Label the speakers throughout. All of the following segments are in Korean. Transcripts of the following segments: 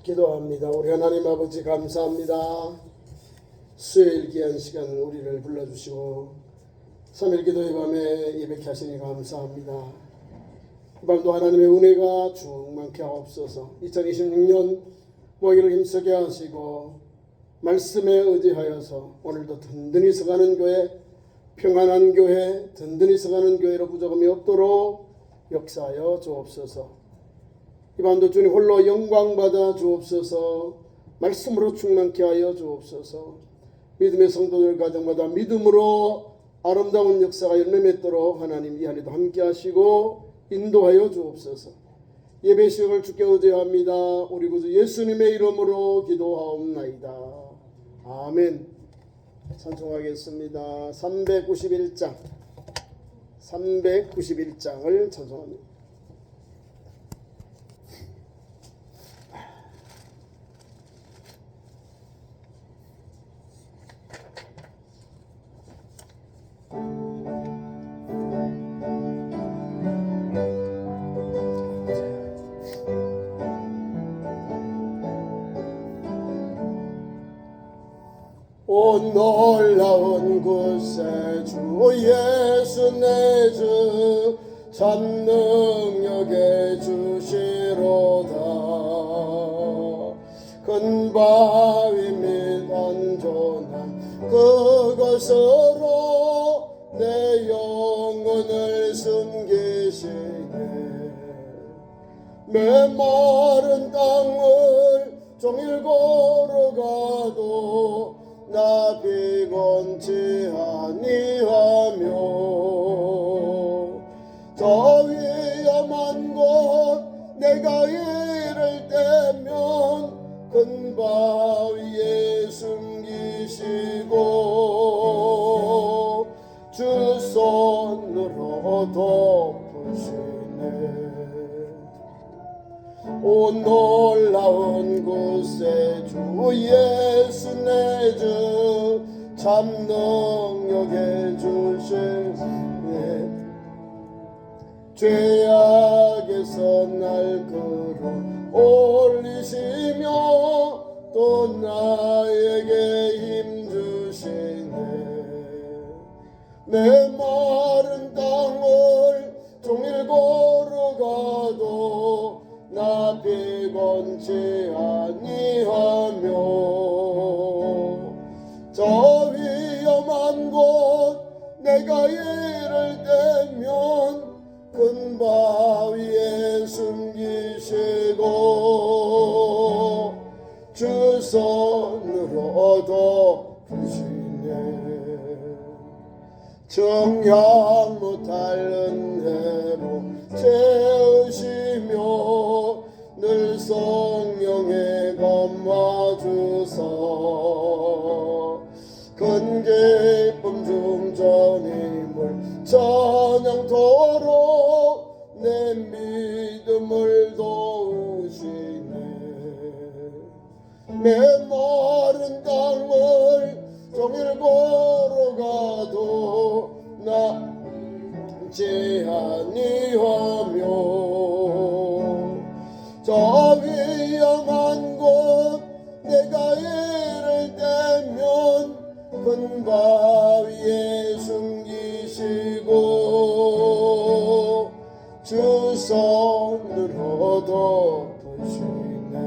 Speaker 1: 기도합니다. 우리 하나님 아버지 감사합니다. 수요일 귀한 시간 우리를 불러주시고 3일 기도의 밤에 예배케 하시니 감사합니다. 이 밤도 하나님의 은혜가 충만케 하옵소서. 2026년 모이기를 힘쓰게 하시고 말씀에 의지하여서 오늘도 든든히 서가는 교회, 평안한 교회, 든든히 서가는 교회로 부족함이 없도록 역사하여 주옵소서. 이 밤도 주님 홀로 영광받아 주옵소서. 말씀으로 충만케 하여 주옵소서. 믿음의 성도들 가정마다 믿음으로 아름다운 역사가 열매 맺도록 하나님 이 안에도 함께 하시고 인도하여 주옵소서. 예배 시간을 주께 의지합니다. 우리 구주 예수님의 이름으로 기도하옵나이다. 아멘. 찬송하겠습니다. 391장을 찬송합니다. 온 놀라운 곳에 주 예수 내 주 참 능력에 주시로다. 큰 바위 및 안전한 그곳으로 내 영혼을 숨기시네. 메마른 땅을 종일 걸어가도 나 피곤치 아니하며 저 위험한 곳 내가 이를 때면 큰 바위에 숨기시고 주 손으로 덮으시네. 온 놀라운 곳에 주 예수 내 주 참 능력에 주시네. 죄악에서 날 끌어 올리시며 또 나에게 힘 주시네. 메마른 땅을 종일 걸어가도 나 피곤치 아니하며 저 위험한 곳 내가 이를 때면 큰 바위에 숨기시고 주 손으로 덮으시네. 정량 못할 은혜로 채우시며 늘 성령에 감화주사 큰 기쁨 중 전임을 찬양토록 내 믿음을 도우시네. 메마른 땅을 종일 걸어가도 남지 아니하며 저 위험한 곳 내가 이를 때면 큰 바위에 숨기시고 주 손으로 덮으시네.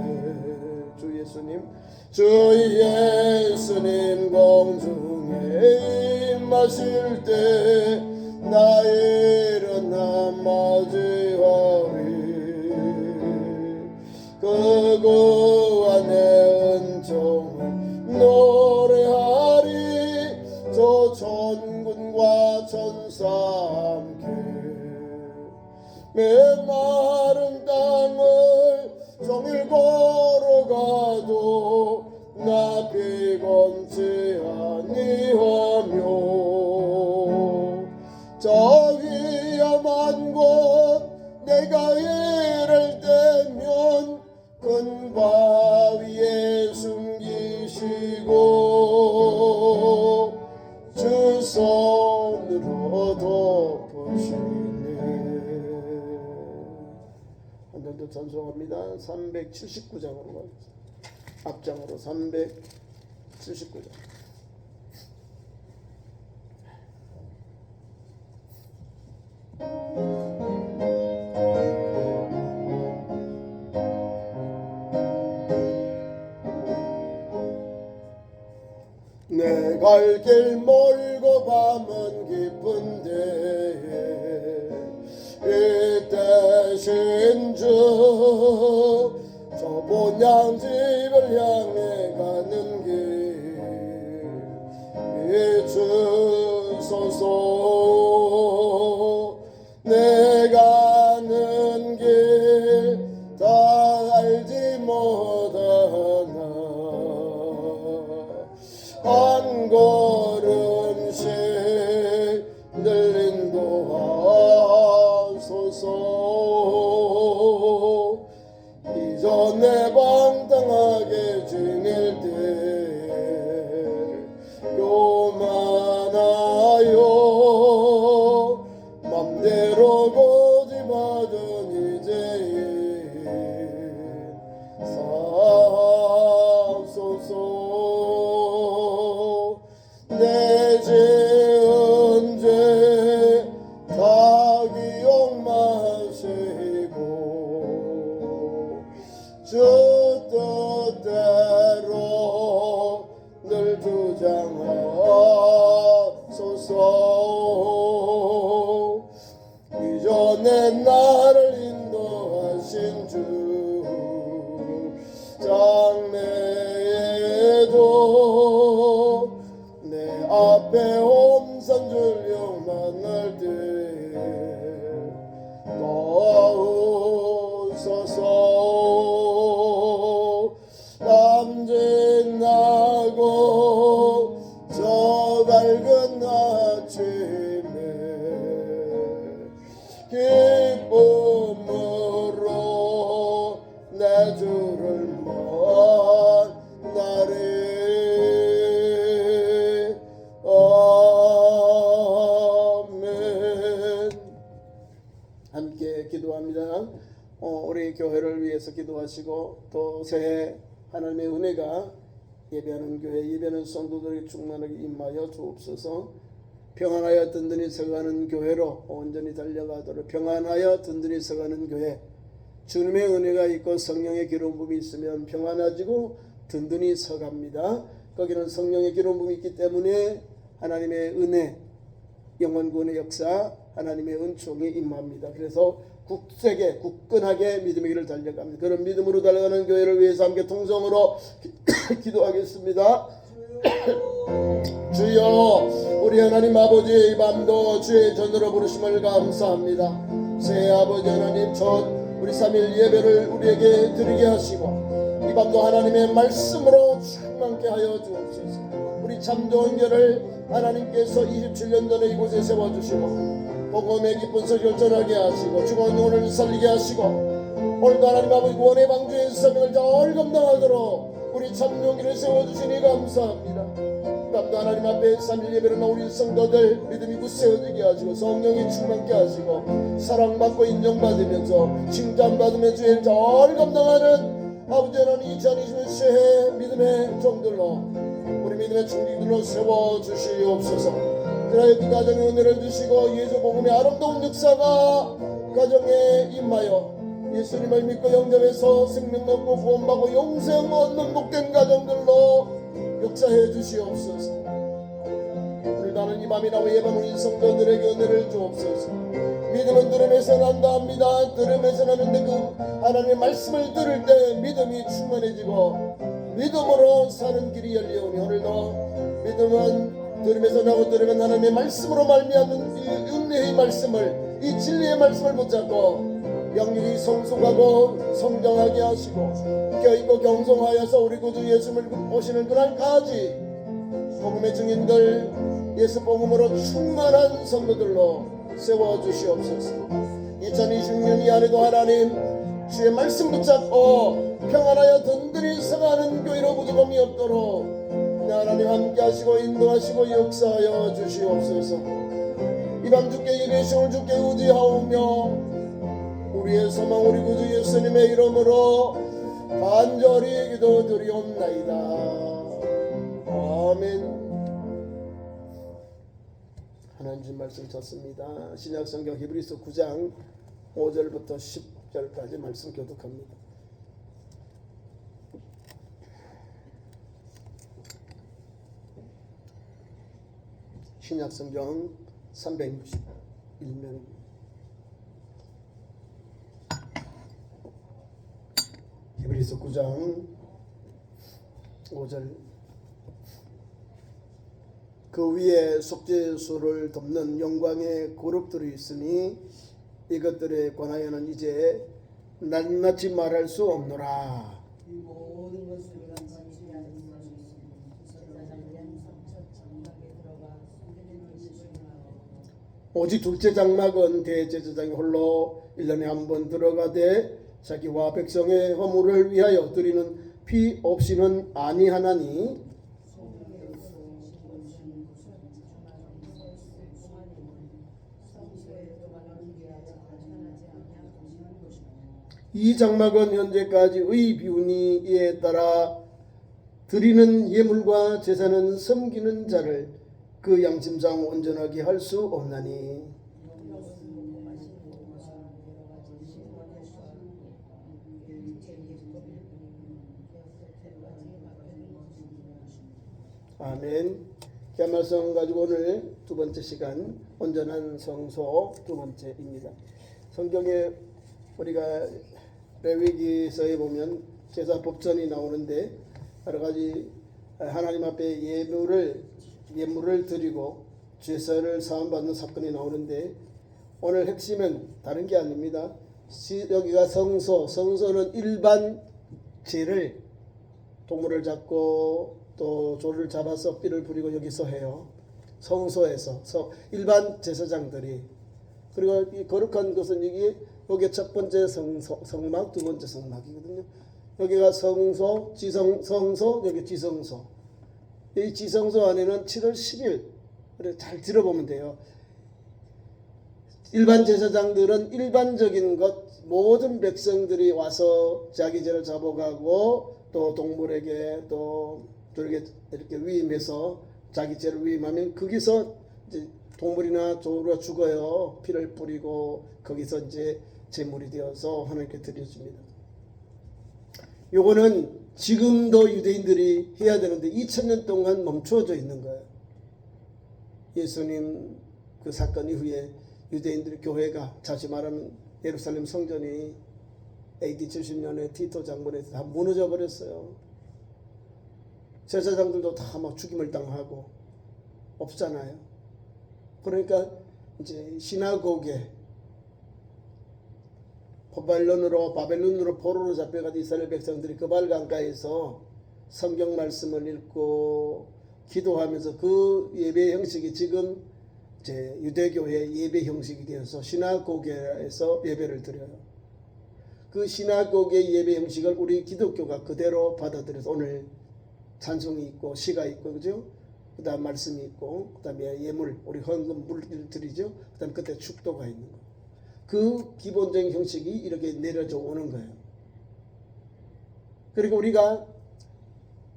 Speaker 1: 주 예수님 공중에 임하실 때 나 일어나 맞이하리. 그 안에 은총을 노래하리. 저 천군과 천사 함께 메마른 땅을 종일 걸어가도 나 피곤치 아니하며 저 위험한 곳 내가 이를 때면 큰 바위에 숨기시고 주 손으로 덮으시네. 오늘도 찬송합니다. 379장으로 가겠습니다. 앞장으로 379장. 내 갈 길 멀고 밤은 깊은데 이 대신 주 저 본향집을 향해 가는 길 잊으소서. 내 가는 길 다 알지 못하나 한 걸음씩 늘 인도하소서. 이전에 방탕하게 지낼 때 교만하여 맘대로 고집하던 이제 사소서. 내 지은 죄 다 기억 마시고 주 뜻대로 늘 주장하소서. 이전에 나를 인도하신 주 장래에도 내 앞에 홈산줄령 만날 때 도우소서. 남짓나고 저 밝은 아침에 기쁨으로 내 주를 만나리. 아멘. 함께 기도합니다. 우리 교회를 위해서 기도하시고 또 새해 하나님의 은혜가 예배하는 교회, 예배하는 성도들에게 충만하게 임하여 주옵소서. 평안하여 든든히 서가는 교회로 온전히 달려가도록 평안하여 든든히 서가는 교회, 주님의 은혜가 있고 성령의 기름 부음이 있으면 평안해지고 든든히 서갑니다. 거기는 성령의 기름 부음이 있기 때문에 하나님의 은혜, 영원 구원의 역사, 하나님의 은총이 임합니다. 그래서 굳세게 굳건하게 믿음의 길을 달려갑니다. 그런 믿음으로 달려가는 교회를 위해서 함께 통성으로 기도하겠습니다. 주여, 우리 하나님 아버지, 이 밤도 주의 전으로 부르심을 감사합니다. 새해 아버지 하나님, 첫 우리 3일 예배를 우리에게 드리게 하시고 이 밤도 하나님의 말씀으로 충만케 하여 주옵소서. 우리 참 좋은 교회를 하나님께서 27년 전에 이곳에 세워주시고 복음의 기쁜 소식을 전하게 하시고 죽은 영혼을 살리게 하시고 오늘도 하나님 아버지 구원의 방주의 사명을 잘 감당하도록 우리 참 용기를 세워주시니 감사합니다. 밤도 하나님 앞에 3일 예배를 나온 우리 성도들 믿음이 굳세워지게 하시고 성령이 충만케 하시고 사랑받고 인정받으면서 칭찬받으며 주의 잘 감당하는 아버지 하나님 2020년 새해 믿음의 종들로 우리 믿음의 충기들로 세워주시옵소서. 그러나 그 가정에 은혜를 주시고 예수 복음의 아름다운 역사가 가정에 임하여 예수님을 믿고 영접해서 생명 얻고 구원받고 영생 얻는 복된 가정들로 역사해 주시옵소서. 오늘 나는 이 밤이 나와 예배하는 성도들에게 은혜를 주옵소서. 믿음은 들음에서 난다 합니다. 들음에서 나는데 그 하나님의 말씀을 들을 때 믿음이 충만해지고 믿음으로 사는 길이 열리오니 오늘도 믿음은 들으면서 나고 들으면 하나님의 말씀으로 말미암는 이 은혜의 말씀을, 이 진리의 말씀을 붙잡고 영육이 성숙하고 성장하게 하시고 껴있고 경성하여서 우리 구주 예수님을 오시는 그날까지 복음의 증인들, 예수 복음으로 충만한 성도들로 세워주시옵소서. 2020년 이 안에도 하나님 주의 말씀 붙잡고 평안하여 든든히 서가는 교회로 부족함이 없도록 하나님 함께 하시고 인도하시고 역사하여 주시옵소서. 이 밤 주께 예배시을 주께 의지하오며 우리 우리의 소망 우리 구주 예수님의 이름으로 간절히 기도드리옵나이다. 아멘. 하나님 말씀 찾습니다. 신약성경 히브리서 9장 5절부터 10절까지 말씀 교독합니다. 신약성경 361면 히브리서 9장 5절 그 위에 속죄소를 덮는 영광의 그룹들이 있으니 이것들에 관하여는 이제 낱낱이 말할 수 없노라. 오직 둘째 장막은 대제사장이 홀로 1년에 한 번 들어가되 자기와 백성의 허물을 위하여 드리는 피 없이는 아니하나니 이 장막은 현재까지 의 비운이에 따라 드리는 예물과 제사는 섬기는 자를 그 양심상 온전하게 할 수 없나니 아멘. 그 말씀 가지고 오늘 두 번째 시간 온전한 성소 두 번째입니다. 성경에 우리가 레위기서에 보면 제사 법전이 나오는데 여러 가지 하나님 앞에 예물을 드리고 죄사를 사함받는 사건이 나오는데 오늘 핵심은 다른 게 아닙니다. 여기가 성소는 일반 죄를 동물을 잡고 또 조를 잡아서 삐를 부리고 여기서 해요. 성소에서 일반 제사장들이 그리고 이 거룩한 것은 여기 첫 번째 성막 두 번째 성막이거든요. 여기가 성소, 성소, 여기 지성소. 이 지성소 안에는 7월 10일 잘 들어보면 돼요. 일반 제사장들은 일반적인 것 모든 백성들이 와서 자기 죄를 잡아가고 또 동물에게 또 이렇게 위임해서 자기 죄를 위임하면 거기서 이제 동물이나 조루가 죽어요. 피를 뿌리고 거기서 이제 제물이 되어서 하나님께 드려집니다. 요거는 지금도 유대인들이 해야 되는데 2000년 동안 멈추어져 있는 거예요. 예수님 그 사건 이후에 유대인들의 교회가 다시 말하면 예루살렘 성전이 AD 70년에 티토 장군에서 다 무너져 버렸어요. 제사장들도 다 막 죽임을 당하고 없잖아요. 그러니까 이제 시나고게 바벨론으로 포로로 잡혀가지고 이스라엘 백성들이 그발 강가에서 성경 말씀을 읽고 기도하면서 그 예배 형식이 지금 이제 유대교회 예배 형식이 되어서 시나고게에서 예배를 드려요. 그 시나고게 예배 형식을 우리 기독교가 그대로 받아들여서 오늘 찬송이 있고 시가 있고 그죠? 그다음 말씀이 있고 그다음에 예물 우리 헌금 물을 드리죠. 그다음 그때 축도가 있는 거. 그 기본적인 형식이 이렇게 내려져 오는 거예요. 그리고 우리가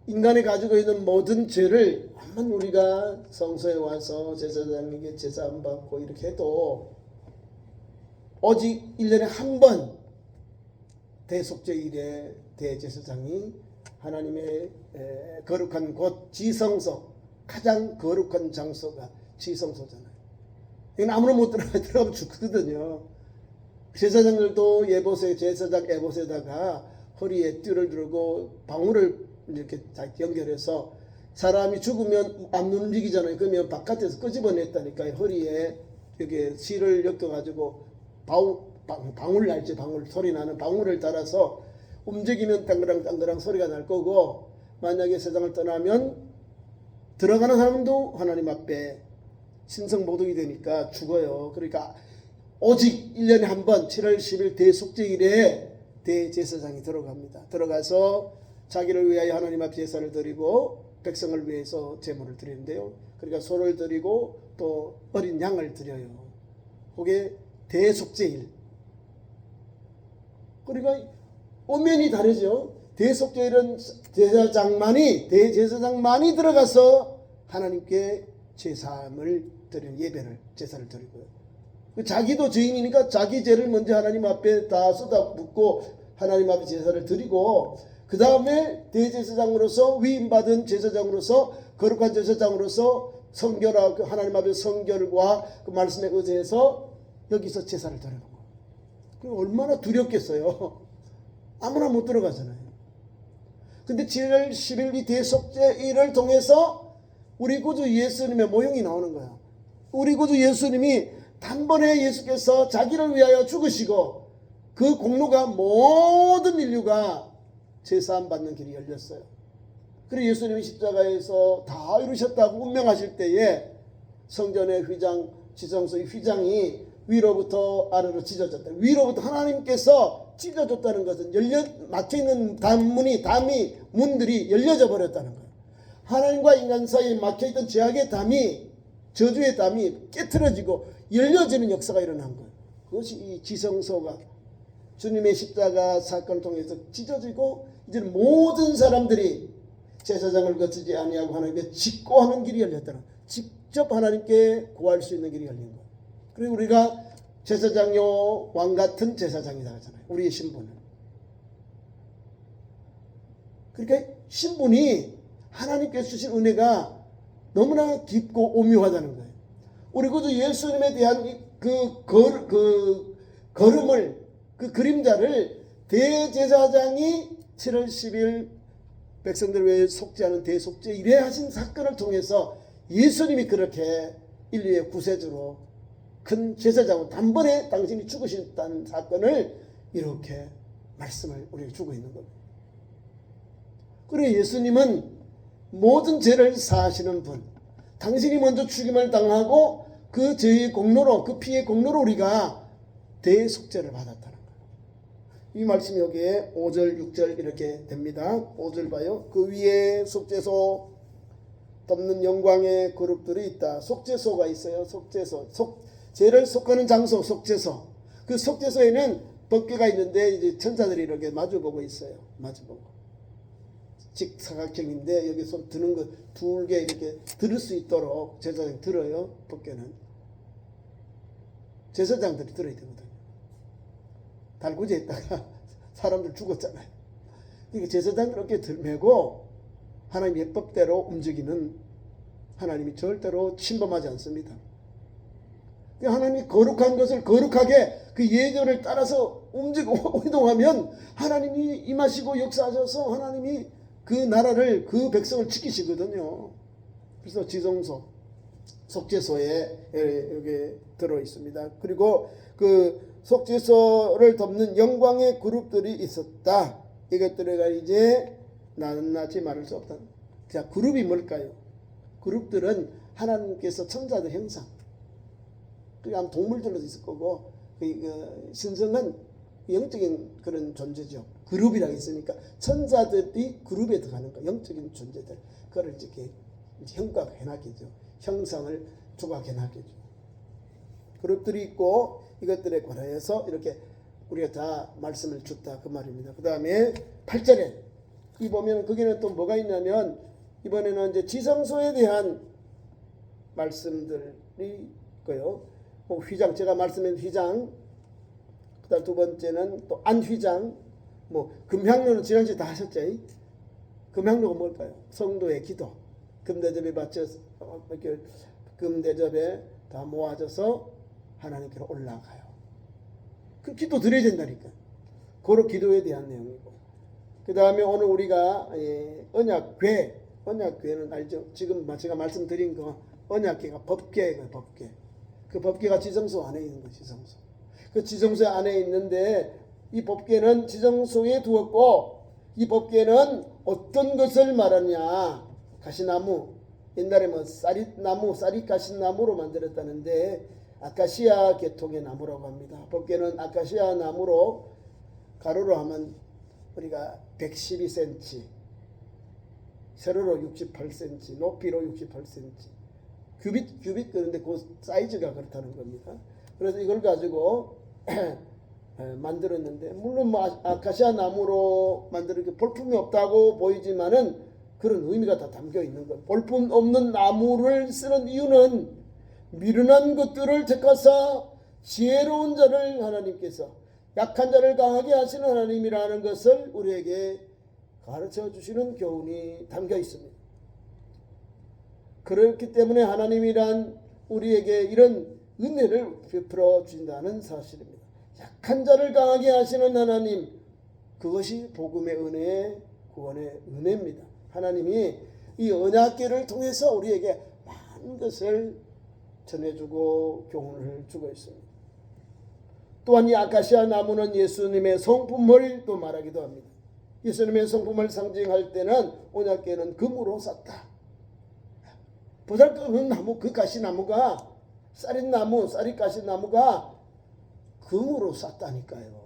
Speaker 1: 인간이 가지고 있는 모든 죄를 한번 우리가 성소에 와서 제사장에게 제사 안 받고 이렇게 해도 오직 1년에 한 번 대속죄일에 대제사장이 하나님의 거룩한 곳 지성소 가장 거룩한 장소가 지성소잖아요. 이건 아무나 못 들어가면 죽거든요. 제사장들도 제사장 에봇에다가 허리에 띠를 두르고 방울을 이렇게 연결해서 사람이 죽으면 안 움직이잖아요. 그러면 바깥에서 끄집어냈다니까 허리에 이렇게 실을 엮어가지고 방울 날지 방울 소리 나는 방울을 달아서 움직이면 땅그랑 소리가 날 거고 만약에 세상을 떠나면 들어가는 사람도 하나님 앞에 신성모독이 되니까 죽어요. 그러니까 오직 1년에 한 번 7월 10일 대속죄일에 대제사장이 들어갑니다. 들어가서 자기를 위하여 하나님 앞에 제사를 드리고 백성을 위해서 제물을 드리는데요. 그러니까 소를 드리고 또 어린 양을 드려요. 그게 대속죄일. 그러니까 엄연히 다르죠. 대속죄일은 대제사장만이 들어가서 하나님께 제사함을 드리는 예배를 제사를 드리고요. 자기도 죄인이니까 자기 죄를 먼저 하나님 앞에 다 쏟아붓고 하나님 앞에 제사를 드리고 그 다음에 대제사장으로서 위임받은 제사장으로서 거룩한 제사장으로서 성결하고 하나님 앞에 성결과 그 말씀에 의지해서 여기서 제사를 드리는 거예요. 얼마나 두렵겠어요. 아무나 못 들어가잖아요. 근데 7월 10일 이 대속죄일을 통해서 우리 구주 예수님의 모형이 나오는 거야. 우리 구주 예수님이 단번에 예수께서 자기를 위하여 죽으시고 그 공로가 모든 인류가 제사함 받는 길이 열렸어요. 그리고 예수님이 십자가에서 다 이루셨다고 운명하실 때에 성전의 휘장, 지성소의 휘장이 위로부터 아래로 찢어졌다. 위로부터 하나님께서 찢어졌다는 것은 막혀있는 문들이 열려져 버렸다는 거예요. 하나님과 인간 사이에 막혀있던 죄악의 담이, 저주의 담이 깨트려지고 열려지는 역사가 일어난 거예요. 그것이 이 지성소가 주님의 십자가 사건을 통해서 찢어지고 이제는 모든 사람들이 제사장을 거치지 아니하고 하나님께 직고하는 길이 열렸다는 거예요. 직접 하나님께 구할 수 있는 길이 열린 거예요. 그리고 우리가 제사장요 왕 같은 제사장이다 하잖아요. 우리의 신분은. 그러니까 신분이 하나님께서 주신 은혜가 너무나 깊고 오묘하다는 거예요. 우리 구주 예수님에 대한 그 걸음을, 그 그림자를 대제사장이 7월 10일 백성들 외에 속죄하는 대속죄 일에 하신 사건을 통해서 예수님이 그렇게 인류의 구세주로 큰 제사장으로 단번에 당신이 죽으셨다는 사건을 이렇게 말씀을 우리에게 주고 있는 겁니다. 그리고 예수님은 모든 죄를 사하시는 분, 당신이 먼저 죽임을 당하고 그 죄의 공로로, 그 피의 공로로 우리가 대속죄를 받았다는 거예요. 이 말씀이 여기에 5절 6절 이렇게 됩니다. 5절 봐요. 그 위에 속죄소 덮는 영광의 그룹들이 있다. 속죄소가 있어요. 속죄소. 죄를 속하는 장소, 속죄소. 그 속죄소에는 법궤가 있는데 이제 천사들이 이렇게 마주보고 있어요. 마주보고. 직사각형인데 여기 손 드는 거 둘게 이렇게 들을 수 있도록 제사장이 들어요. 법궤는. 제사장들이 들어야 되거든요. 달구지에 있다가 사람들 죽었잖아요. 그러니까 제사장들 어깨에 들매고 하나님 예법대로 움직이는 하나님이 절대로 침범하지 않습니다. 하나님이 거룩한 것을 거룩하게 그 예절을 따라서 움직이고 이동하면 하나님이 임하시고 역사하셔서 하나님이 그 나라를, 그 백성을 지키시거든요. 그래서 지성소, 속죄소에 여기 들어 있습니다. 그리고 그 속죄소를 덮는 영광의 그룹들이 있었다. 이것들에가 이제 낱낱이 말할 수 없다. 자, 그룹이 뭘까요? 그룹들은 하나님께서 천사들 형상. 그러니까 동물들도 있을 거고, 신성은 영적인 그런 존재죠. 그룹이라고 있으니까 천사들이 그룹에 들어가는 거, 영적인 존재들. 그걸 이렇게 형각해 놨겠죠. 형상을 조각해 놨겠죠. 그룹들이 있고 이것들에 관하여서 이렇게 우리가 다 말씀을 줬다 그 말입니다. 그 다음에 8절에 이 보면 거기는 또 뭐가 있냐면 이번에는 이제 지성소에 대한 말씀들이 있고요. 휘장, 제가 말씀한 휘장, 그 다음 두 번째는 또 안휘장, 금향로는 지난주에 다 하셨죠? 금향로가 뭘까요? 성도의 기도. 금대접에 바쳐서, 이렇게 금대접에 다 모아져서 하나님께로 올라가요. 그 기도 드려야 된다니까. 그런 기도에 대한 내용이고. 그 다음에 오늘 우리가 언약궤, 언약궤는 알죠? 지금 제가 말씀드린 거 언약궤가 법궤예요, 법궤. 그 법궤가 지성소 안에 있는 거, 지성소. 그 지성소 안에 있는데 이 법궤는 지성소에 두었고 이 법궤는 어떤 것을 말하냐? 가시나무. 옛날에 쌀이나무, 쌀이 가시나무로 만들었다는데 아카시아 계통의 나무라고 합니다. 법궤는 아카시아 나무로 가로로 하면 우리가 112cm, 세로로 68cm, 높이로 68cm. 큐빗 그런데 그 사이즈가 그렇다는 겁니다. 그래서 이걸 가지고 만들었는데, 물론 뭐 아카시아 나무로 만드는 게 볼품이 없다고 보이지만은 그런 의미가 다 담겨 있는 거예요. 볼품 없는 나무를 쓰는 이유는 미련한 것들을 택하사 지혜로운 자를 하나님께서 약한 자를 강하게 하시는 하나님이라는 것을 우리에게 가르쳐 주시는 교훈이 담겨 있습니다. 그렇기 때문에 하나님이란 우리에게 이런 은혜를 베풀어 주신다는 사실입니다. 약한 자를 강하게 하시는 하나님, 그것이 복음의 은혜의 구원의 은혜입니다. 하나님이 이 언약궤를 통해서 우리에게 많은 것을 전해주고 교훈을 주고 있습니다. 또한 이 아카시아 나무는 예수님의 성품을 또 말하기도 합니다. 예수님의 성품을 상징할 때는 언약궤는 금으로 쌌다. 보잘것없는 나무, 그 가시나무가 쌀인나무, 쌀이 가시나무가 금으로 쌌다니까요.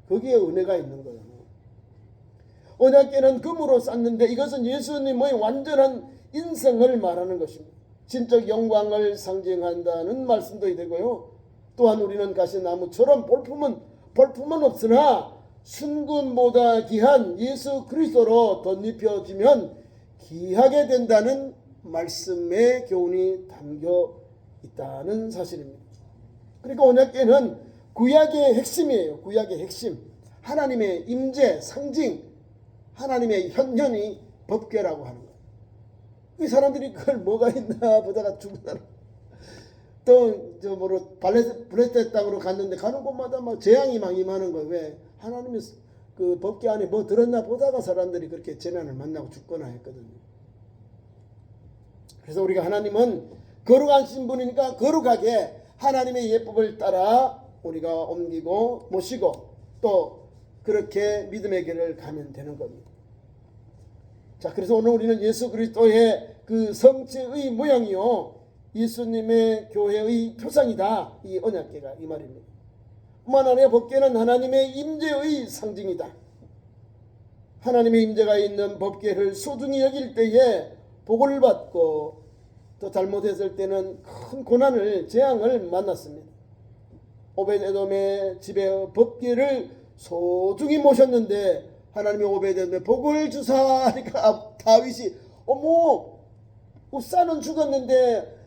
Speaker 1: 거기에 은혜가 있는 거예요. 언약궤는 금으로 쌌는데 이것은 예수님의 완전한 인성을 말하는 것입니다. 진적 영광을 상징한다는 말씀도 되고요. 또한 우리는 가시나무처럼 볼품은 없으나 순금보다 귀한 예수 그리스도로 덧입혀지면 귀하게 된다는 말씀의 교훈이 담겨 있다는 사실입니다. 그러니까 언약궤는 구약의 핵심이에요. 구약의 핵심. 하나님의 임재, 상징, 하나님의 현현이 법궤라고 하는 거예요. 이 사람들이 그걸 뭐가 있나 보다가 죽는다. 또 저 뭐로 블레셋 땅으로 갔는데 가는 곳마다 막 재앙이 막 임하는 거예요. 왜? 하나님이 그 법궤 안에 뭐 들었나 보다가 사람들이 그렇게 재난을 만나고 죽거나 했거든요. 그래서 우리가 하나님은 거룩하신 분이니까 거룩하게 하나님의 예법을 따라 우리가 옮기고 모시고 또 그렇게 믿음의 길을 가면 되는 겁니다. 자, 그래서 오늘 우리는 예수 그리스도의 그 성체의 모양이요, 예수님의 교회의 표상이다. 이 언약궤가 이 말입니다. 뿐만 아니라 법궤는 하나님의 임재의 상징이다. 하나님의 임재가 있는 법궤를 소중히 여길 때에 복을 받고 또 잘못했을 때는 큰 고난을 재앙을 만났습니다. 오벳에돔의 집에 법궤를 소중히 모셨는데 하나님이 오벳에돔에 복을 주사하니까 다윗이 어머 우사는 죽었는데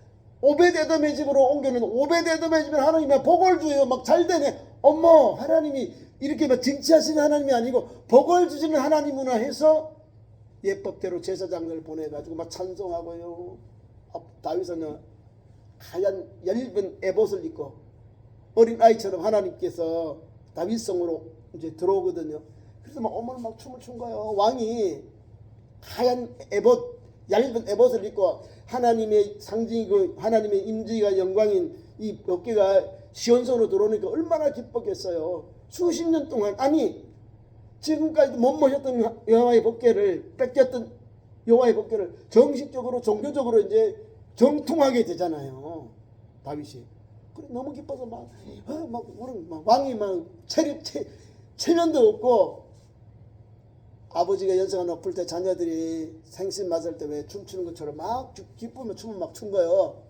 Speaker 1: 오벳에돔의 집으로 옮겨는 오벳에돔의 집에 하나님이 복을 주요 막 잘되네. 어머 하나님이 이렇게 막 징치하시는 하나님이 아니고 복을 주시는 하나님이구나 해서 예법대로 제사장을 보내가지고 막 찬송하고요. 다윗은 하얀 얇은 에봇을 입고 어린 아이처럼 하나님께서 다윗성으로 이제 들어오거든요. 그래서 막 어머니 막 춤을 춘 거예요. 왕이 하얀 에봇, 얇은 에봇을 입고 하나님의 상징이고 하나님의 임재가 영광인 이 법궤가 시온성으로 들어오니까 얼마나 기뻤겠어요. 수십 년 동안, 아니 지금까지 못 모셨던 여호와의 법궤를 뺏겼던 여호와의 법궤를 정식적으로 종교적으로 이제 정통하게 되잖아요. 다윗이. 그래 너무 기뻐서 막 왕이 막 체면도 없고, 아버지가 연세가 높을 때 자녀들이 생신 맞을 때 왜 춤추는 것처럼 막 기쁘면 춤을 막 춘 거예요.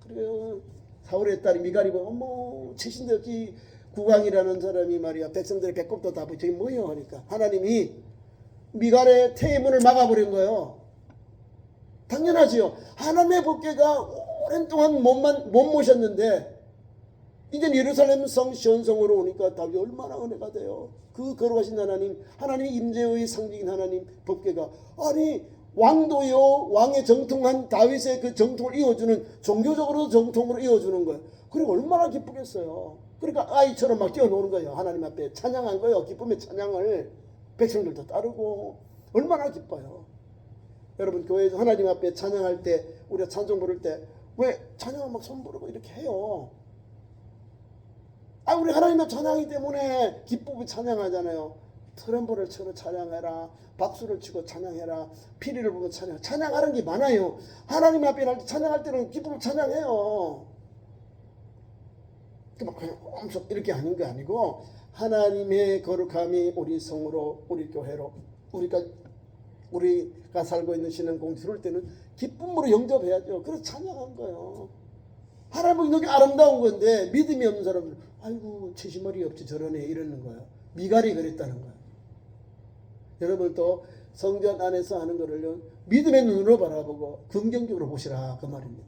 Speaker 1: 그래요. 사울의 딸이 미갈이 보면 어머 최신도 없지 국왕이라는 사람이 말이야 백성들의 배꼽도 다 보고 저기 뭐예요 하니까 하나님이 미갈의 태문을 막아버린 거예요. 당연하지요. 하나님의 법궤가 오랜 동안 못 모셨는데 이제 예루살렘 성 시온성으로 오니까 다윗이 얼마나 은혜가 돼요. 그 거룩하신 하나님, 하나님의 임재의 상징인 하나님 법궤가 아니 왕도요 왕의 정통한 다윗의 그 정통을 이어주는 종교적으로 정통으로 이어주는 거예요. 그리고 얼마나 기쁘겠어요. 그러니까 아이처럼 막 뛰어노는 거예요. 하나님 앞에 찬양한 거예요. 기쁨의 찬양을 백성들도 따르고 얼마나 기뻐요. 여러분 교회에서 하나님 앞에 찬양할 때 우리가 찬송 부를 때 왜 찬양을 막 손 부르고 이렇게 해요? 우리 하나님의 찬양이기 때문에 기쁨이 찬양하잖아요. 트럼프를 치고 찬양해라, 박수를 치고 찬양해라, 피리를 불고 찬양. 찬양하는 게 많아요. 하나님 앞에 찬양할 때는 기쁨을 찬양해요. 그냥 엄청 이렇게 하는 게 아니고 하나님의 거룩함이 우리 성으로, 우리 교회로, 우리가 살고 있는 신앙 공동체 를 때는 기쁨으로 영접해야죠. 그래서 찬양한 거예요. 하나님은 이렇게 아름다운 건데 믿음이 없는 사람은 아이고 채시머리 없지 저러네 이러는 거예요. 미갈이 그랬다는 거예요. 여러분 또 성전 안에서 하는 거를요 믿음의 눈으로 바라보고 긍정적으로 보시라 그 말입니다.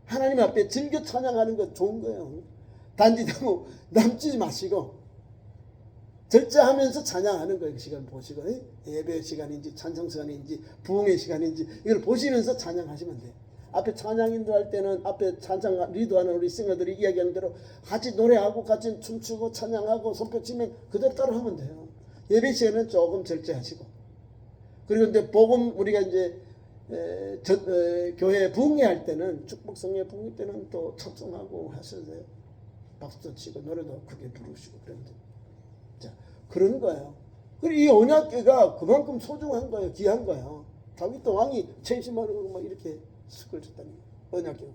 Speaker 1: 하나님 앞에 즐겨 찬양하는 거 좋은 거예요. 단지 너무 남지 마시고 절제하면서 찬양하는 거예요. 그 시간 보시고 예배 시간인지 찬송 시간인지 부흥의 시간인지 이걸 보시면서 찬양하시면 돼요. 앞에 찬양 인도할 때는 앞에 찬양 리드하는 우리 싱어들이 이야기하는 대로 같이 노래하고 같이 춤추고 찬양하고 손뼉 치면 그대로 따라하면 돼요. 예배 시간은 조금 절제하시고 그리고 이제 복음 우리가 이제 교회 부흥회 때는 축복성회 부흥회 때는 또 찬송하고 하셔야 돼요. 박수도 치고 노래도 크게 부르시고 그런 데. 자 그런 거예요. 그리고 이 언약궤가 그만큼 소중한 거예요. 귀한 거예요. 다윗도 왕이 채심하고 막 이렇게 숟을 줬다니 언약궤.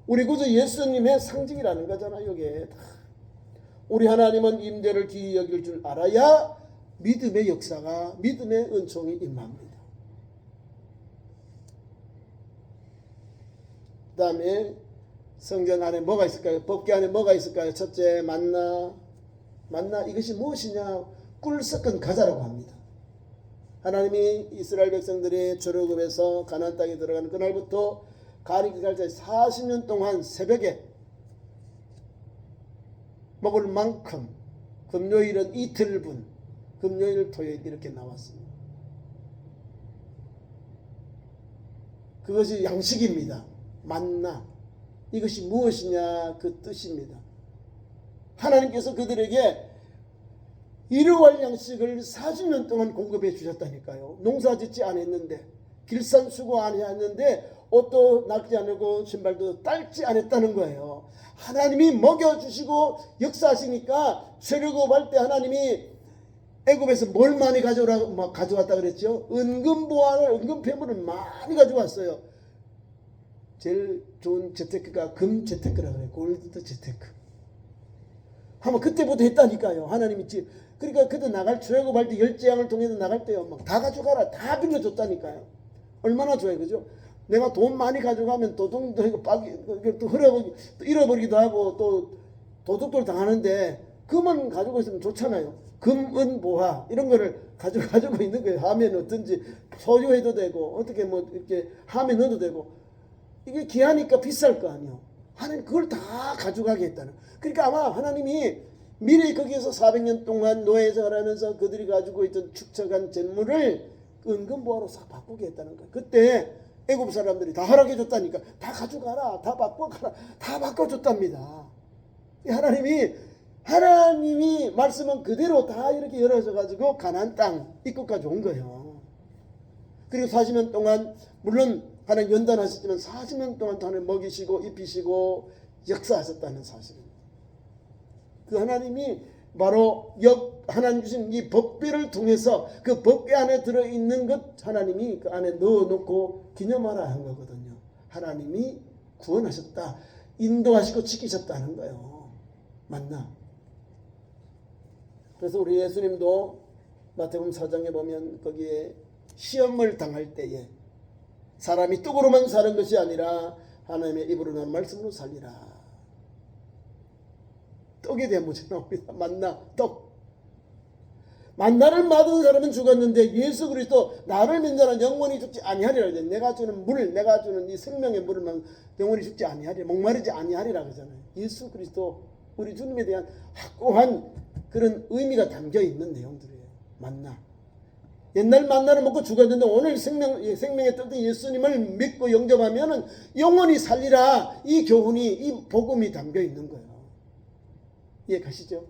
Speaker 1: 우리 구주 예수님의 상징이라는 거잖아요. 이게 다. 우리 하나님은 임재를 귀히 여길 줄 알아야 믿음의 역사가 믿음의 은총이 임합니다. 그 다음에 성전 안에 뭐가 있을까요? 법궤 안에 뭐가 있을까요? 첫째 만나 이것이 무엇이냐? 꿀 섞은 과자라고 합니다. 하나님이 이스라엘 백성들이 출애굽에서 가나안 땅에 들어가는 그날부터 가나안 갈 때 40년 동안 새벽에 먹을 만큼 금요일은 이틀분 금요일 토요일 이렇게 나왔습니다. 그것이 양식입니다. 만나 이것이 무엇이냐 그 뜻입니다. 하나님께서 그들에게 일용할 양식을 40년 동안 공급해 주셨다니까요. 농사 짓지 않았는데 길산수고 아니었는데 옷도 낡지 않고 신발도 딸지 않았다는 거예요. 하나님이 먹여주시고 역사하시니까 출애굽할 때 하나님이 애굽에서 뭘 많이 가져왔다 그랬죠? 은금보화를 은금폐물을 많이 가져왔어요. 제일 좋은 재테크가 금 재테크라 그래요. 골드 재테크. 한번 그때부터 했다니까요. 하나님이 그러니까 그때 나갈 출애굽할 때 열재앙을 통해서 나갈 때요. 막 다 가져가라. 다 빌려줬다니까요. 얼마나 좋아요. 그죠? 내가 돈 많이 가져가면 도둑도 하고 또 흘려버리고 또 잃어버리기도 하고 또 도둑들 당하는데 금은 가지고 있으면 좋잖아요. 금, 은, 보화 이런 거를 가지고 있는 거예요. 하면 어떤지 소유해도 되고 어떻게 뭐 이렇게 하면 넣어도 되고 이게 귀하니까 비쌀 거 아니에요. 하나님 그걸 다 가져가겠다는. 그러니까 아마 하나님이 미리 거기에서 400년 동안 노예 생활을 하면서 그들이 가지고 있던 축적한 재물을 은금보화로 싹 바꾸겠다는 거예요. 그때 애굽 사람들이 다 허락해 줬다니까. 다 가져가라. 다 바꿔가라. 다 바꿔줬답니다. 하나님이 말씀은 그대로 다 이렇게 열어져 가지고 가나안 땅 입구까지 온 거예요. 그리고 40년 동안 물론 하나님 연단하셨지만 40년 동안 하나님 먹이시고 입히시고 역사하셨다는 사실입니다. 그 하나님이 바로 하나님 주신 이 법궤를 통해서 그 법궤 안에 들어있는 것 하나님이 그 안에 넣어놓고 기념하라 한 거거든요. 하나님이 구원하셨다. 인도하시고 지키셨다는 거예요. 맞나? 그래서 우리 예수님도 마태복음 4장에 보면 거기에 시험을 당할 때에 사람이 떡으로만 사는 것이 아니라 하나님의 입으로 나온 말씀으로 살리라. 떡에 대한 문제 나옵니다. 만나, 떡. 만나를 받은 사람은 죽었는데 예수 그리스도 나를 믿는 자는 영원히 죽지 아니하리라. 내가 주는 물, 내가 주는 이 생명의 물을 영원히 죽지 아니하리라. 목마르지 아니하리라 그러잖아요. 예수 그리스도 우리 주님에 대한 확고한 그런 의미가 담겨 있는 내용들이에요. 만나. 옛날 만나를 먹고 죽었는데 오늘 생명의 떡 예수님을 믿고 영접하면은 영원히 살리라. 이 교훈이 이 복음이 담겨 있는 거예요. 이해 가시죠?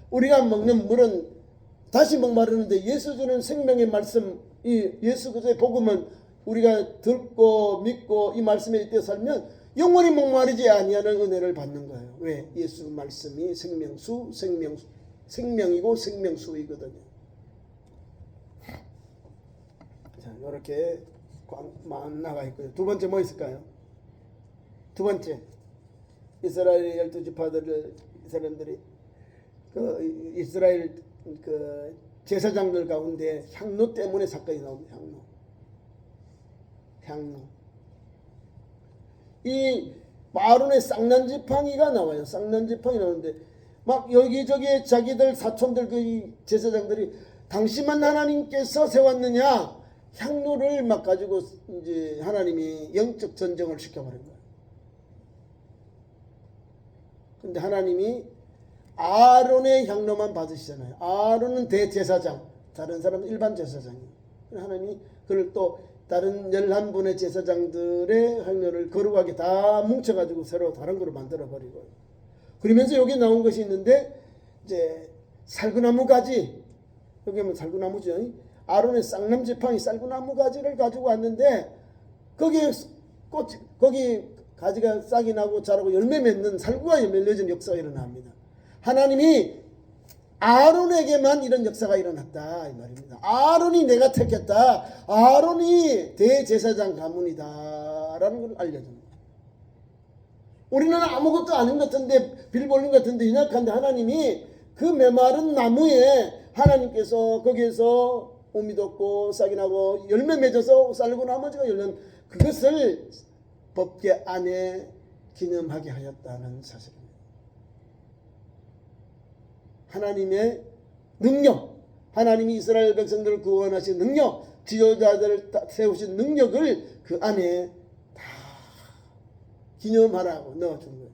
Speaker 1: 우리가 먹는 물은 다시 목마르는데 예수 주는 생명의 말씀, 이 예수 그리스도의 복음은 우리가 듣고 믿고 이 말씀에 있게 살면 영원히 목마르지 아니하는 은혜를 받는 거예요. 왜? 예수 말씀이 생명이고 생명수이거든요. 자, 이렇게 만나가 있고요. 두 번째 뭐 있을까요? 두 번째 이스라엘 12지파들을 사람들이 그 이스라엘 그 제사장들 가운데 향로 때문에 사건이 나옵니다. 향로. 이 아론의 쌍난지팡이가 나와요. 쌍난지팡이 나오는데 막 여기저기 자기들 사촌들 그 제사장들이 당신만 하나님께서 세웠느냐 향로를 막 가지고 이제 하나님이 영적 전쟁을 시켜버린 거예요. 근데 하나님이 아론의 향로만 받으시잖아요. 아론은 대제사장, 다른 사람은 일반 제사장이에요. 하나님이 그걸 또 다른 11분의 제사장들의 향로를 거룩하게 다 뭉쳐가지고 새로 다른 거로 만들어버리고, 그러면서 여기 나온 것이 있는데 이제 살구나무 가지, 여기 보면 살구나무죠. 아론의 쌍남지팡이 살구나무 가지를 가지고 왔는데 거기에 거기 가지가 싹이 나고 자라고 열매 맺는 살구가 맺는 역사가 일어납니다. 하나님이 아론에게만 이런 역사가 일어났다 이 말입니다. 아론이 내가 택했다. 아론이 대제사장 가문이다 라는 걸 알려줍니다. 우리는 아무것도 아닌 것 같은데 빌볼린 것 같은데 연약한데 하나님이 그 메마른 나무에 하나님께서 거기에서 오미 돋고 싹이 나고 열매 맺어서 쌀고 나머지가 열린 그것을 법궤 안에 기념하게 하였다는 사실입니다. 하나님의 능력, 하나님이 이스라엘 백성들을 구원하신 능력, 지도자들을 세우신 능력을 그 안에 다 기념하라고 넣어준 거예요.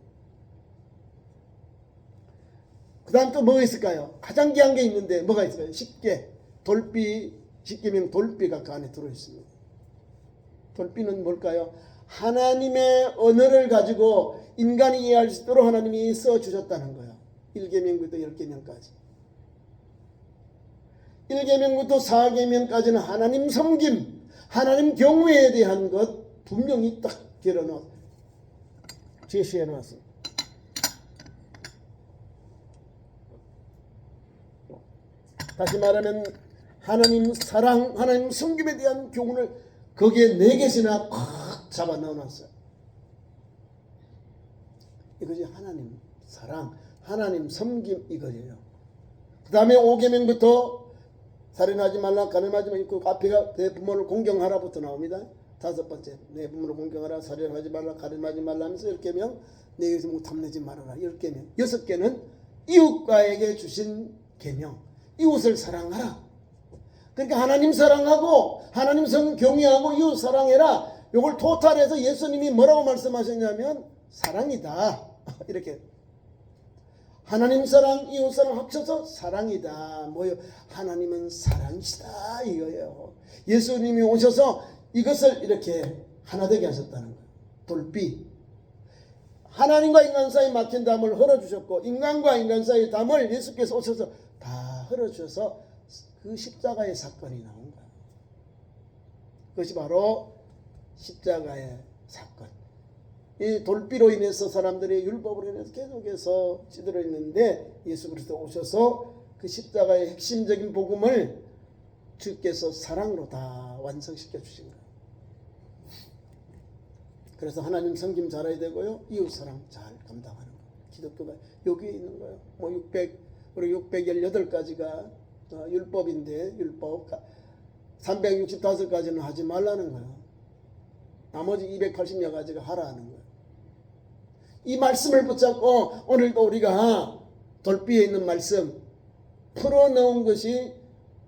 Speaker 1: 그 다음 또 뭐가 있을까요? 가장 귀한 게 있는데 뭐가 있을까요? 십계, 돌비, 십계명 돌비가 그 안에 들어있습니다. 돌비는 뭘까요? 하나님의 언어를 가지고 인간이 이해할 수 있도록 하나님이 써주셨다는 거예요. 1계명부터 10계명까지. 1계명부터 4계명까지는 하나님 섬김, 하나님 경외에 대한 것 분명히 딱 제시해 놨습니다. 다시 말하면 하나님 사랑, 하나님 섬김에 대한 교훈을 거기에 4개씩이나 꽉 잡아 넣어놨어요. 이것이 하나님 사랑, 하나님 섬김 이거예요. 그 다음에 5계명부터 살인하지 말라, 간음하지 말라, 그 앞에가 내 부모를 공경하라부터 나옵니다. 5번째, 내 부모를 공경하라, 살인하지 말라, 간음하지 말라 하면서 10계명, 내 이웃을 탐내지 말아라 10계명. 6개는 이웃과에게 주신 계명, 이웃을 사랑하라. 그러니까 하나님 사랑하고 하나님 성 경외하고 이웃 사랑해라. 이걸 토탈해서 예수님이 뭐라고 말씀하셨냐면 사랑이다. 이렇게 하나님 사랑, 이웃 사랑 합쳐서 사랑이다. 뭐요? 하나님은 사랑이시다 이거예요. 예수님이 오셔서 이것을 이렇게 하나 되게 하셨다는 거예요. 돌비. 하나님과 인간 사이 막힌 담을 흘러주셨고 인간과 인간 사이 담을 예수께서 오셔서 다 흘러주셔서 그 십자가의 사건이 나온 거예요. 그것이 바로 십자가의 사건. 이 돌비로 인해서 사람들이 율법으로 인해서 계속해서 찌들어 있는데 예수 그리스도 오셔서 그 십자가의 핵심적인 복음을 주께서 사랑으로 다 완성시켜 주신 거예요. 그래서 하나님 섬김 잘해야 되고요. 이웃 사랑 잘 감당하는 거예요. 기독교가 여기에 있는 거예요. 뭐 618가지가 율법인데 율법 365가지는 하지 말라는 거예요. 나머지 280여 가지가 하라는 거예요. 이 말씀을 붙잡고 오늘도 우리가 돌비에 있는 말씀 풀어놓은 것이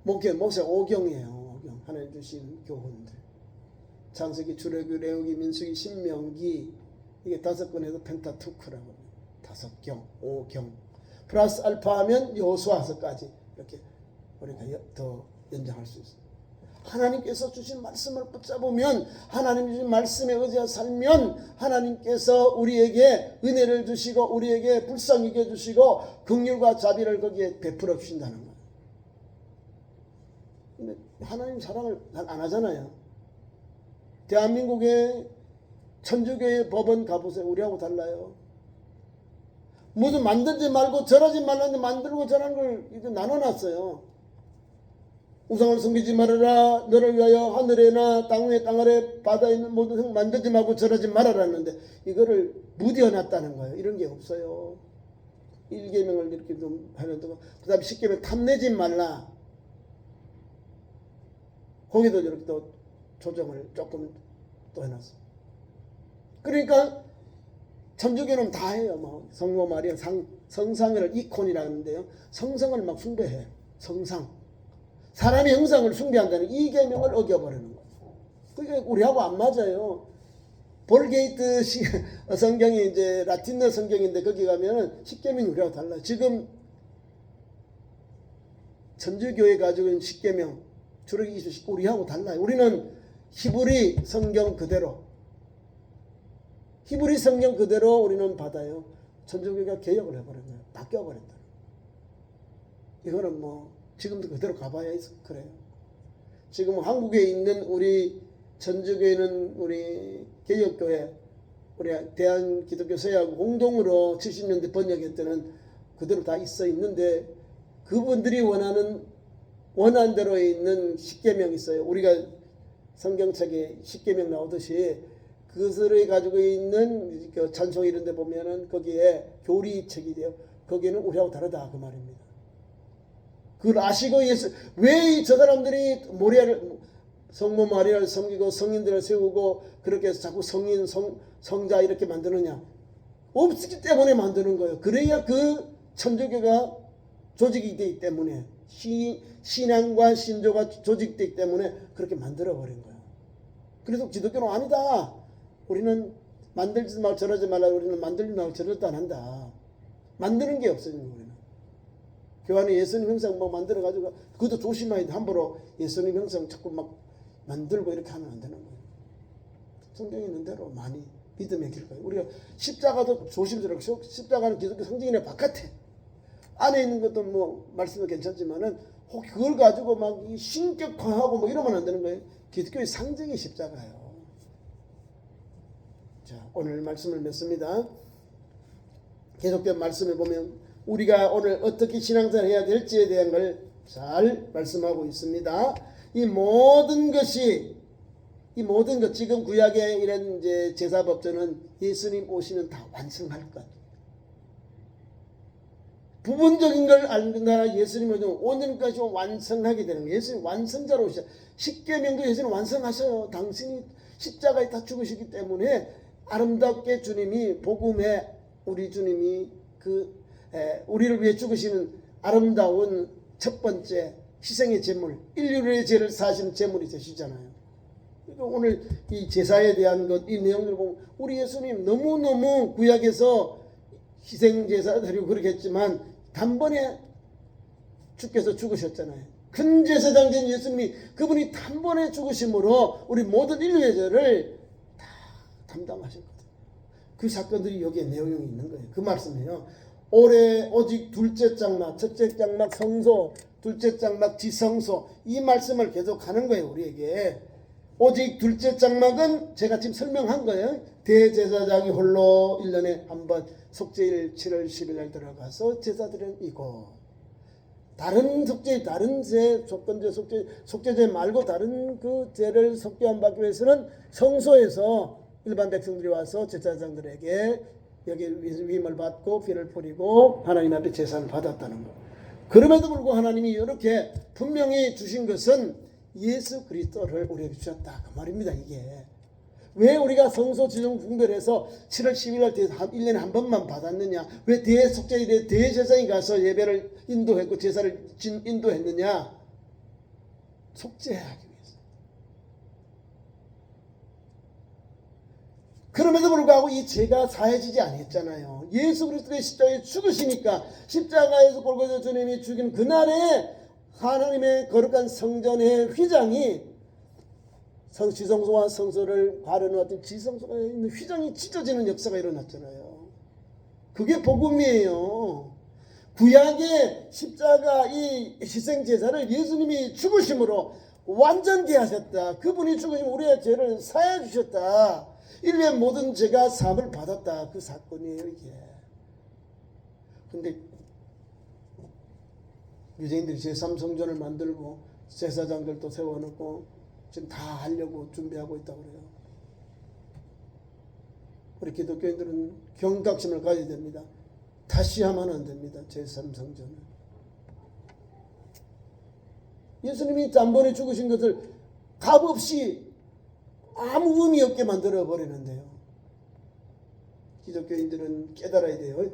Speaker 1: 모세 5경이에요. 5경. 하나님 주신 교훈들. 창세기, 출애굽기, 레위기, 민수기, 신명기. 이게 5권에서 펜타투크라고 합니다. 5경, 5경. 플러스 알파 하면 여호수아서까지 이렇게 우리가 더 연장할 수 있어요. 하나님께서 주신 말씀을 붙잡으면 하나님 주신 말씀에 의지하여 살면 하나님께서 우리에게 은혜를 주시고 우리에게 불쌍히 여겨주시고 긍휼과 자비를 거기에 베풀어 주신다는 거예요. 근데 하나님 사랑을 안 하잖아요. 대한민국의 천주교의 법원 가보세요. 우리하고 달라요. 무슨 만들지 말고 절하지 말라는데 만들고 절하는 걸 이렇게 나눠놨어요. 우상을 섬기지 말아라. 너를 위하여 하늘에나 땅 위에 땅 아래 바다에 있는 모든 성 만들지 말고 절하지 말아라는데 이거를 무디어놨다는 거예요. 이런 게 없어요. 1계명을 이렇게 좀 하려다가 그 다음에 10계명 탐내지 말라. 거기도 이렇게 또 조정을 조금 또 해놨어요. 그러니까 천주교는 다 해요. 뭐 성모 마리아 성상을 이콘이라 하는데요. 성상을 막 숭배해요. 성상. 사람의 형상을 숭배한다는 이 계명을 어겨버리는 거예요. 그게 우리하고 안 맞아요. 볼게이트 성경이 이제 라틴어 성경인데 거기 가면은 십계명이 우리하고 달라요. 지금 천주교에 가지고 있는 십계명 주르기 20 우리하고 달라요. 우리는 히브리 성경 그대로 우리는 받아요. 천주교가 개혁을 해버린 거예요. 바뀌어버린다. 이거는 뭐 지금도 그대로 가봐야 그래요. 지금 한국에 있는 우리 천주교회는 우리 개혁교회, 우리 대한기독교서하고 공동으로 70년대 번역했던 그대로 다 있어 있는데 그분들이 원하는 대로 있는 십계명이 있어요. 우리가 성경책에 십계명 나오듯이 그것을 가지고 있는 찬송 이런 데 보면은 거기에 교리책이 돼요. 거기는 우리하고 다르다 그 말입니다. 그걸 아시고 왜 저 사람들이 성모 마리아를 섬기고 성인들을 세우고 그렇게 해서 자꾸 성자 이렇게 만드느냐? 없기 때문에 만드는 거예요. 그래야 그 천주교가 조직이 되기 때문에 신앙과 신조가 조직되기 때문에 그렇게 만들어버린 거예요. 그래서 기독교는 아니다. 우리는 만들지 말고 저러지 말라. 우리는 만들지 말고 저러지도 안 한다. 만드는 게 없어요. 우리는. 교환에 예수님 형상 막 만들어가지고 그것도 조심해야 돼. 함부로 예수님 형상 자꾸 막 만들고 이렇게 하면 안 되는 거예요. 성경에 있는 대로 많이 믿음의 길가요. 우리가 십자가도 조심스럽고 십자가는 기독교 상징이네 바깥에 안에 있는 것도 뭐 말씀은 괜찮지만은 혹 그걸 가지고 막 신격화하고 뭐 이러면 안 되는 거예요. 기독교의 상징이 십자가예요. 자, 오늘 말씀을 맺습니다. 계속된 말씀을 보면 우리가 오늘 어떻게 신앙생활 해야 될지에 대한 걸 잘 말씀하고 있습니다. 이 모든 것 지금 구약의 이런 이제 제사법전은 예수님 오시면 다 완성할 것. 부분적인 걸 알거나 예수님 오늘까지 완성하게 되는 거예요. 예수님 완성자로 오시죠. 십계명도 예수님 완성하셔요. 당신이 십자가에 다 죽으시기 때문에 아름답게 주님이 복음에 우리 주님이 우리를 위해 죽으시는 아름다운 첫 번째 희생의 제물, 인류의 죄를 사시는 제물이 되시잖아요. 그러니까 오늘 이 제사에 대한 이 내용을 보면 우리 예수님 너무너무 구약에서 희생 제사 드리고 그렇겠지만 단번에 주께서 죽으셨잖아요. 큰 제사장된 예수님이 그분이 단번에 죽으심으로 우리 모든 인류의 죄를 다 담당하셨거든요. 그 사건들이 여기에 내용이 있는 거예요. 그 말씀이에요. 올해 오직 둘째 장막, 첫째 장막 성소, 둘째 장막 지성소 이 말씀을 계속 하는 거예요. 우리에게. 오직 둘째 장막은 제가 지금 설명한 거예요. 대제사장이 홀로 1년에 한 번 속죄일 7월 10일 날 들어가서 제사드리는 이곳. 다른 속죄, 다른 제 조건제 속죄제 말고 다른 그 죄를 속죄 안 받기 위해서는 성소에서 일반 백성들이 와서 제사장들에게 여기 위임을 받고 피를 뿌리고 하나님 앞에 제사를 받았다는 것. 그럼에도 불구하고 하나님이 이렇게 분명히 주신 것은 예수 그리스도를 우리에게 주셨다 그 말입니다. 이게 왜 우리가 성소 지정 분별해서 7월 10일 날 1년에 한 번만 받았느냐? 왜 대속죄일에 대제사장이 가서 예배를 인도했고 제사를 인도했느냐? 속죄하기 위해서. 그럼에도 불구하고 이 죄가 사해지지 않았잖아요. 예수 그리스도의 십자가에 죽으시니까 십자가에서 골고다 주님이 죽인 그날에 하나님의 거룩한 성전의 휘장이 지성소와 성소를 가려놓았던 지성소에 있는 휘장이 찢어지는 역사가 일어났잖아요. 그게 복음이에요. 구약의 십자가 이 희생제사를 예수님이 죽으심으로 완전케 하셨다. 그분이 죽으시면 우리의 죄를 사해 주셨다. 인류의 모든 죄가 사함을 받았다. 그 사건이에요 이게. 근데 유대인들이 제3성전을 만들고 제사장들도 세워놓고 지금 다 하려고 준비하고 있다고 그래요. 우리 기독교인들은 경각심을 가져야 됩니다. 다시 하면 안 됩니다. 제3성전을. 예수님이 단번에 죽으신 것을 값없이 아무 의미 없게 만들어 버리는데요. 기독교인들은 깨달아야 돼요.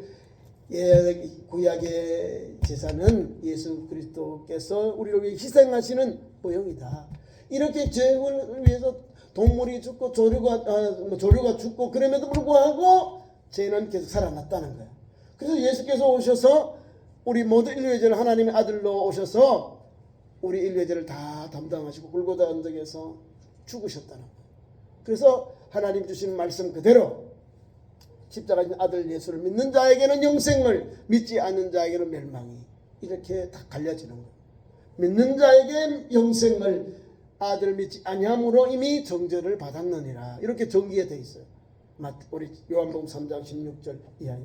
Speaker 1: 예, 구약의 제사는 예수 그리스도께서 우리를 위해 희생하시는 모형이다. 이렇게 죄를 위해서 동물이 죽고 조류가 죽고 그럼에도 불구하고 죄는 계속 살아났다는 거예요. 그래서 예수께서 오셔서 우리 모든 인류의 죄를 하나님의 아들로 오셔서 우리 인류의 죄를 다 담당하시고 골고다 언덕에서 죽으셨다는 거예요. 그래서 하나님 주시는 말씀 그대로 십자가의 아들 예수를 믿는 자에게는 영생을, 믿지 않는 자에게는 멸망이, 이렇게 다 갈려지는 거예요. 믿는 자에게 영생을, 아들 믿지 아니함으로 이미 정죄를 받았느니라, 이렇게 정기에 돼 있어요. 우리 요한복음 3장 16절 이하에.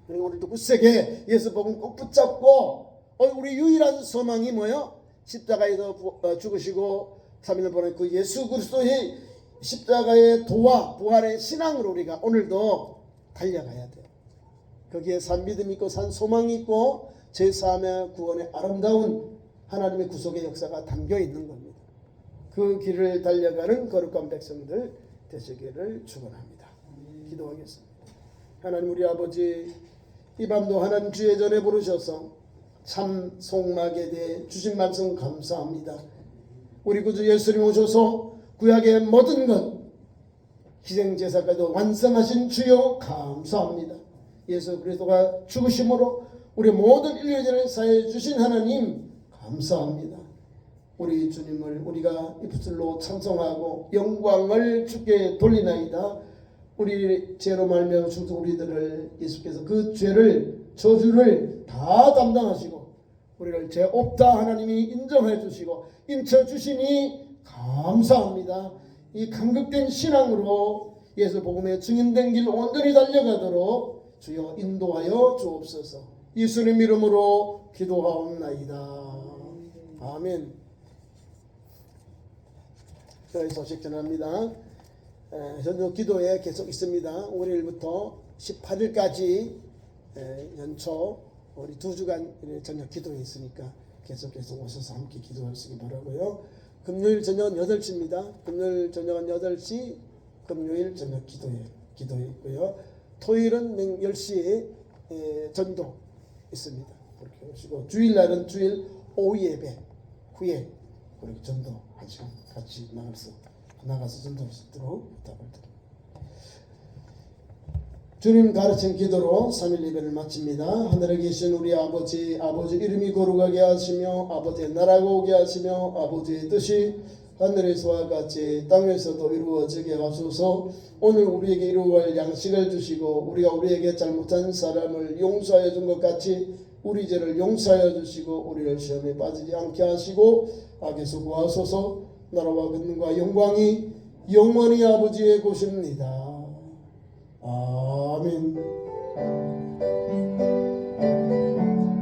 Speaker 1: 그리고 오늘도 굳세게 예수 복음 꼭 붙잡고, 우리 유일한 소망이 뭐예요? 십자가에서 죽으시고 3일 보낸 그 예수 그리스도의 십자가의 도와 부활의 신앙으로 우리가 오늘도 달려가야 돼요. 거기에 산 믿음이 있고 산 소망이 있고 죄사함의 구원의 아름다운 하나님의 구속의 역사가 담겨 있는 겁니다. 그 길을 달려가는 거룩한 백성들 되시기를 축원합니다. 기도하겠습니다. 하나님 우리 아버지, 이 밤도 하나님 주의 전에 부르셔서 참 속막에 대해 주신 말씀 감사합니다. 우리 구주 예수님 오셔서 구약의 모든 것 희생제사까지 완성하신 주여 감사합니다. 예수 그리스도가 죽으심으로 우리 모든 인류의 죄를 사해 주신 하나님 감사합니다. 우리 주님을 우리가 이 붙들로 찬송하고 영광을 주께 돌리나이다. 우리 죄로 말미암아 죽은 우리들을 예수께서 그 죄를 저주를 다 담당하시고 우리를 죄 없다 하나님이 인정해 주시고 인쳐 주시니 감사합니다. 이 감격된 신앙으로 예수 복음의 증인된 길 온전히 달려가도록 주여 인도하여 주옵소서. 예수님 이름으로 기도하옵나이다. 아멘. 저희 소식 전합니다. 저녁 기도에 계속 있습니다. 5일부터 18일까지 연초 우리 2주간 저녁 기도에 있으니까 계속 오셔서 함께 기도하시기 바라고요. 금요일 저녁 8시입니다. 금요일 저녁 8시 금요일 저녁 기도에 있고요. 토요일은 10시에 전도 있습니다. 그렇게 오시고 주일날은 주일 오후 예배 후에 그렇게 전도 한 시간 같이 나가서 전도할 수 있도록 부탁을 드립니다. 주님 가르친 기도로 3일 예배를 마칩니다. 하늘에 계신 우리 아버지 이름이 거룩하게 하시며 아버지의 나라가 오게 하시며 아버지의 뜻이 하늘에서와 같이 땅에서도 이루어지게 하소서. 오늘 우리에게 이루어갈 양식을 주시고 우리가 우리에게 잘못한 사람을 용서하여 준 것 같이 우리 죄를 용서하여 주시고 우리를 시험에 빠지지 않게 하시고 악에서 구하소서. 나라와 권능과 영광이 영원히 아버지의 것입니다. 아멘.